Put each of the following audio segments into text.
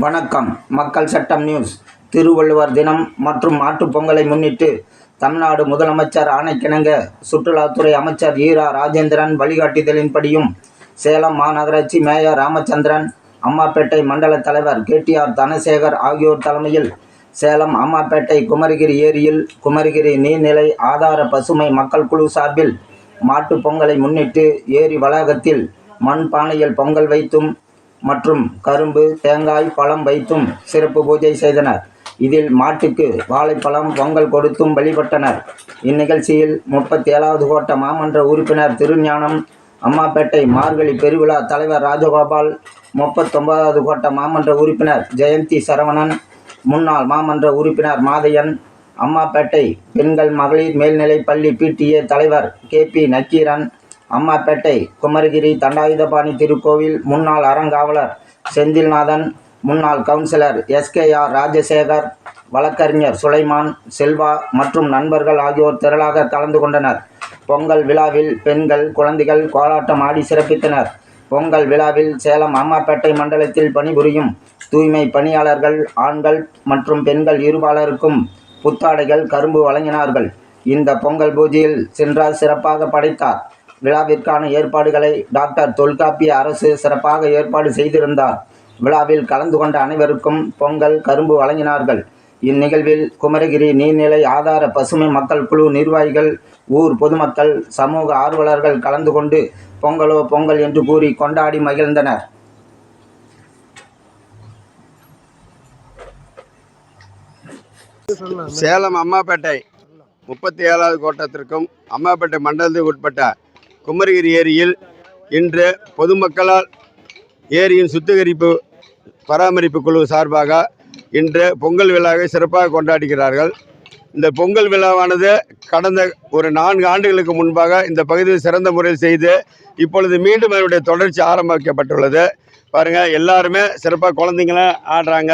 வணக்கம். மக்கள் சட்டம் நியூஸ். திருவள்ளுவர் தினம் மற்றும் மாட்டுப் பொங்கலை முன்னிட்டு தமிழ்நாடு முதலமைச்சர் ஆணைக்கிணங்க சுற்றுலாத்துறை அமைச்சர் ஈரா ராஜேந்திரன் வழிகாட்டுதலின்படியும் சேலம் மாநகராட்சி மேயர் ராமச்சந்திரன், அம்மாப்பேட்டை மண்டல தலைவர் KTR தனசேகர் ஆகியோர் தலைமையில் சேலம் அம்மாப்பேட்டை குமரிகிரி ஏரியில் குமரிகிரி நீர்நிலை ஆதார பசுமை மக்கள் குழு சார்பில் மாட்டுப் பொங்கலை முன்னிட்டு ஏரி வளாகத்தில் மண் பானையில் பொங்கல் வைத்தும் மற்றும் கரும்பு, தேங்காய், பழம் வைத்தும் சிறப்பு பூஜை செய்தனர். இதில் மாட்டுக்கு வாழைப்பழம், பொங்கல் கொடுத்தும் வழிபட்டனர். இந்நிகழ்ச்சியில் 37வது கோட்ட மாமன்ற உறுப்பினர் திருஞானம், அம்மாப்பேட்டை மார்கழி பெருவிழா தலைவர் ராஜகோபால், 39வது கோட்ட மாமன்ற உறுப்பினர் ஜெயந்தி சரவணன், முன்னாள் மாமன்ற உறுப்பினர் மாதையன், அம்மாப்பேட்டை பெண்கள் மகளிர் மேல்நிலைப் பள்ளி PTA தலைவர் KP நக்கீரன், அம்மாப்பேட்டை குமரிகிரி தண்டாயுதபாணி திருக்கோவில் முன்னாள் அறங்காவலர் செந்தில்நாதன், முன்னாள் கவுன்சிலர் SKR ராஜசேகர், வழக்கறிஞர் சுலைமான், செல்வா மற்றும் நண்பர்கள் ஆகியோர் திரளாக கலந்து கொண்டனர். பொங்கல் விழாவில் பெண்கள், குழந்தைகள் கோலாட்டம் ஆடி சிறப்பித்தனர். பொங்கல் விழாவில் சேலம் அம்மாப்பேட்டை மண்டலத்தில் பணிபுரியும் தூய்மை பணியாளர்கள் ஆண்கள் மற்றும் பெண்கள் இருபாலருக்கும் புத்தாடைகள், கரும்பு வழங்கினார்கள். இந்த பொங்கல் பூஜையில் சென்றார் சிறப்பாக படைத்தார். விழாவிற்கான ஏற்பாடுகளை டாக்டர் தொல்காப்பிய அரசு சிறப்பாக ஏற்பாடு செய்திருந்தார். விழாவில் கலந்து கொண்ட அனைவருக்கும் பொங்கல், கரும்பு வழங்கினார்கள். இந்நிகழ்வில் குமரிகிரி நீர்நிலை ஆதார பசுமை மக்கள் குழு நிர்வாகிகள், ஊர் பொதுமக்கள், சமூக ஆர்வலர்கள் கலந்து கொண்டு பொங்கலோ பொங்கல் என்று கூறி கொண்டாடி மகிழ்ந்தனர். சேலம் அம்மாப்பேட்டை 37வது கோட்டத்திற்கும் அம்மாப்பேட்டை மண்டலத்துக்கு உட்பட்ட குமரிகிரி ஏரியில் இன்று பொதுமக்களால் ஏரியின் சுத்திகரிப்பு பராமரிப்பு குழு சார்பாக இன்று பொங்கல் விழாவை சிறப்பாக கொண்டாடுகிறார்கள். இந்த பொங்கல் விழாவானது கடந்த ஒரு 4 ஆண்டுகளுக்கு முன்பாக இந்த பகுதியில் சிறந்த முறையில் செய்து இப்பொழுது மீண்டும் அதனுடைய தொடர்ச்சி ஆரம்பிக்கப்பட்டுள்ளது. பாருங்கள், எல்லாருமே சிறப்பாக குழந்தைங்களாம் ஆடுறாங்க.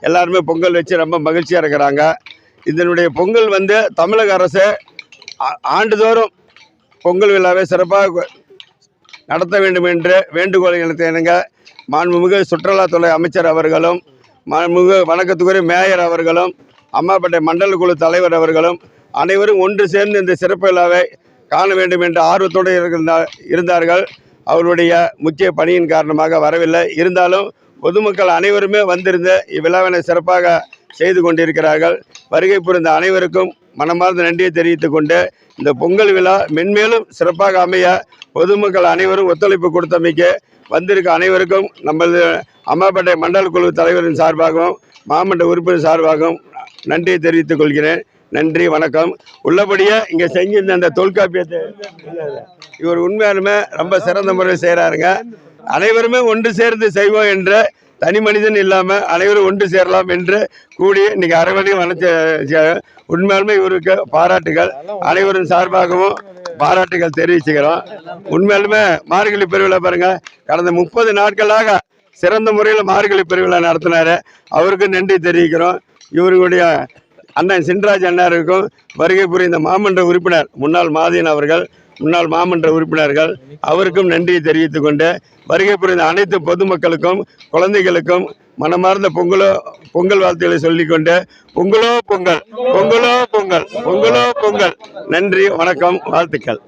எல்லாருமே பொங்கல் வச்சு ரொம்ப மகிழ்ச்சியாக இருக்கிறாங்க. இதனுடைய பொங்கல் தமிழக அரசு ஆண்டுதோறும் பொங்கல் விழாவை சிறப்பாக நடத்த வேண்டும் என்று வேண்டுகோள் இணங்க மாண்புமிகு சுற்றுலாத்துறை அமைச்சர் அவர்களும், மாண்புமிகு வணக்கத்துக்குரிய மேயர் அவர்களும், அம்மாப்பேட்டை மண்டல குழு தலைவர் அவர்களும் அனைவரும் ஒன்று சேர்ந்து இந்த சிறப்பு விழாவை காண வேண்டும் என்ற ஆர்வத்தோடு இருந்தார்கள். அவருடைய முக்கிய பணியின் காரணமாக வரவில்லை. இருந்தாலும் பொதுமக்கள் அனைவருமே வந்திருந்து இவ்விழாவினை சிறப்பாக செய்து கொண்டிருக்கிறார்கள். வருகை புரிந்த அனைவருக்கும் மனமார்ந்த நன்றியை தெரிவித்துக் கொண்டு இந்த பொங்கல் விழா மென்மேலும் சிறப்பாக அமைய பொதுமக்கள் அனைவரும் ஒத்துழைப்பு கொடுத்தமைக்கு வந்திருக்க அனைவருக்கும் நமது அம்மாப்பேட்டை மண்டல குழு தலைவரின் சார்பாகவும் மாமன்ற உறுப்பினர் சார்பாகவும் நன்றியை தெரிவித்துக் கொள்கிறேன். நன்றி, வணக்கம். உள்ளபடியே இங்கே செஞ்சிருந்த அந்த தொல்காப்பியத்தை இவர் உண்மையாலுமே ரொம்ப சிறந்த முறையில் செய்கிறாருங்க. அனைவருமே ஒன்று சேர்ந்து செய்வோம் என்று தனி மனிதன் இல்லாமல் அனைவரும் ஒன்று சேரலாம் என்று கூடி இன்றைக்கி அரைவணையும் உண்மையாலுமே இவருக்கு பாராட்டுகள். அனைவரும் சார்பாகவும் பாராட்டுகள் தெரிவிச்சுக்கிறோம். உண்மையாலுமே மார்கழி பெருவிழா பாருங்கள், கடந்த 30 நாட்களாக சிறந்த முறையில் மார்கழி பெருவிழா நடத்தினார். அவருக்கு நன்றி தெரிவிக்கிறோம். இவர்களுடைய அண்ணன் சின்ராஜ் அண்ணாருக்கும் வருகை புரிந்த மாமன்ற உறுப்பினர் முன்னாள் மாதீன் அவர்கள், முன்னாள் மாமன்ற உறுப்பினர்கள் அவருக்கும் நன்றியை தெரிவித்துக் கொண்டு வருகை புரிந்த அனைத்து பொதுமக்களுக்கும் குழந்தைகளுக்கும் மனமார்ந்த பொங்கல் வாழ்த்துக்களை சொல்லிக்கொண்டு பொங்கலோ பொங்கல், பொங்கலோ பொங்கல், பொங்கலோ பொங்கல். நன்றி, வணக்கம், வாழ்த்துக்கள்.